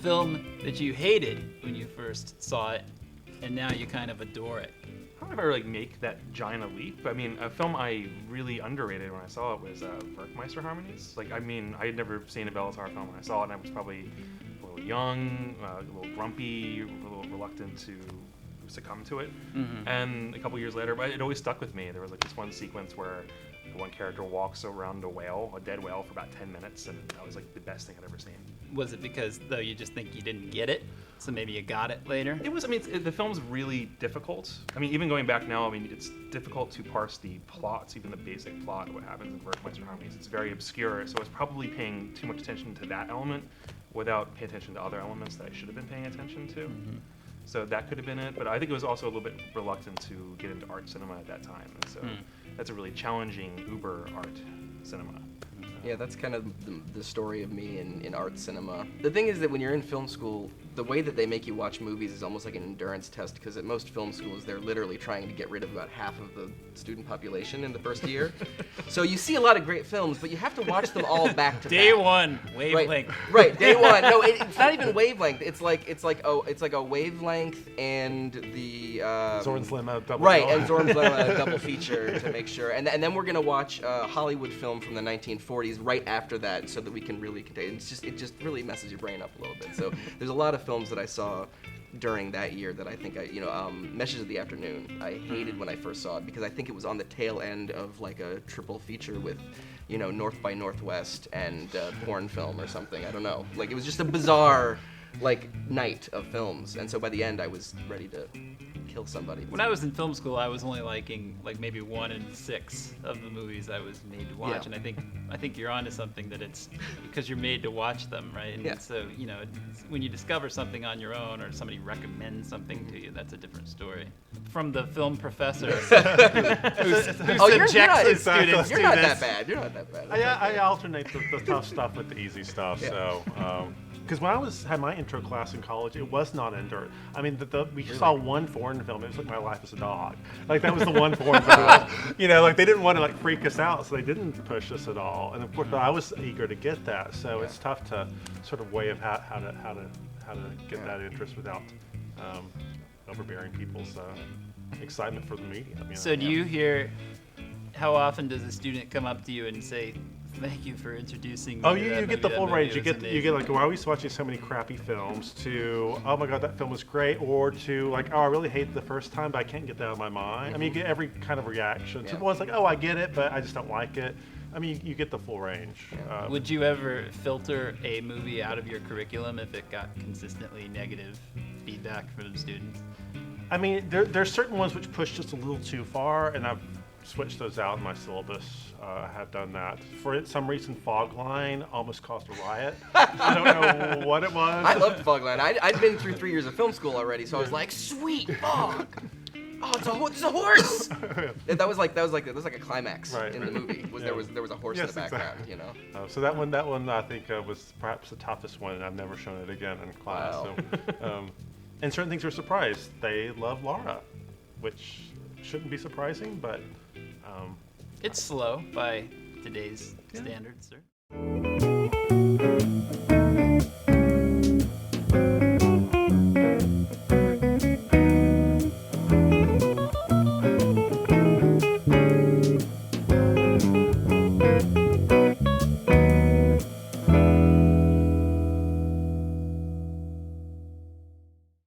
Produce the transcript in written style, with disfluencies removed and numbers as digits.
film that you hated when you first saw it, and now you kind of adore it? I don't know if I really make that giant a leap. I mean, a film I really underrated when I saw it was Werckmeister Harmonies. Like, I mean, I had never seen a Bellatar film when I saw it, and I was probably a little young, a little grumpy, a little reluctant to succumb to it. Mm-hmm. And a couple years later, but it always stuck with me. There was like this one sequence where one character walks around a dead whale, for about 10 minutes, and that was like the best thing I'd ever seen. Was it because, though, you just think you didn't get it, so maybe you got it later? It was, I mean, the film's really difficult. I mean, even going back now, I mean, it's difficult to parse the plots, even the basic plot of what happens in Werckmeister Harmonies. It's very obscure, so I was probably paying too much attention to that element without paying attention to other elements that I should have been paying attention to. Mm-hmm. So that could have been it, but I think it was also a little bit reluctant to get into art cinema at that time. And so that's a really challenging uber art cinema. Yeah, that's kind of the story of me in art cinema. The thing is that when you're in film school, the way that they make you watch movies is almost like an endurance test, because at most film schools, they're literally trying to get rid of about half of the student population in the first year. So you see a lot of great films, but you have to watch them all back to back. Day one, wavelength. Right, day one. No, it's not even wavelength. It's like a wavelength and the Zorn's Limo double. Right, and Zorn's Limo double feature to make sure. And then we're gonna watch a Hollywood film from the 1940s right after that, so that we can really contain. It just really messes your brain up a little bit. So there's a lot of films that I saw during that year that I think Meshes of the Afternoon, I hated when I first saw it, because I think it was on the tail end of like a triple feature with, North by Northwest and porn film or something. I don't know. Like, it was just a bizarre night of films, and so by the end I was ready to kill somebody. When I was in film school, I was only liking maybe 1 in 6 of the movies I was made to watch, and I think you're onto something, that it's because you're made to watch them, right? And so when you discover something on your own, or somebody recommends something to you, that's a different story. From the film professor who subjects his students You're to not this. that bad. You're not that bad. I alternate the tough stuff with the easy stuff. Yeah. So, because when I had my intro class in college, it was not endurance. I mean, we saw one foreign film. It was like My Life as a Dog. Like, that was the one foreign film. They didn't want to freak us out, so they didn't push us at all. And of course, I was eager to get that. So it's tough to sort of weigh of how to get that interest without overbearing people's excitement for the medium. So do you hear? How often does a student come up to you and say, "Thank you for introducing me"? Oh, to you that get the movie. full That range. movie You was get amazing." why are we watching so many crappy films, to, oh my God, that film was great, or to oh, I really hated the first time, but I can't get that out of my mind. I mean, you get every kind of reaction. To the ones like, oh, I get it, but I just don't like it. I mean, you get the full range. Would you ever filter a movie out of your curriculum if it got consistently negative feedback from students? I mean, there's certain ones which push just a little too far, and I've switched those out in my syllabus. I have done that. For some reason, Fogline almost caused a riot. I don't know what it was. I loved Fogline. I'd been through 3 years of film school already, so I was like, sweet fog. Oh, it's a horse. That was like a climax in the movie. There was a horse in the background. Exactly. So that one I think was perhaps the toughest one, and I've never shown it again in class. Wow. So, and certain things were surprised. They love Laura, which shouldn't be surprising, but It's slow by today's standards, sir.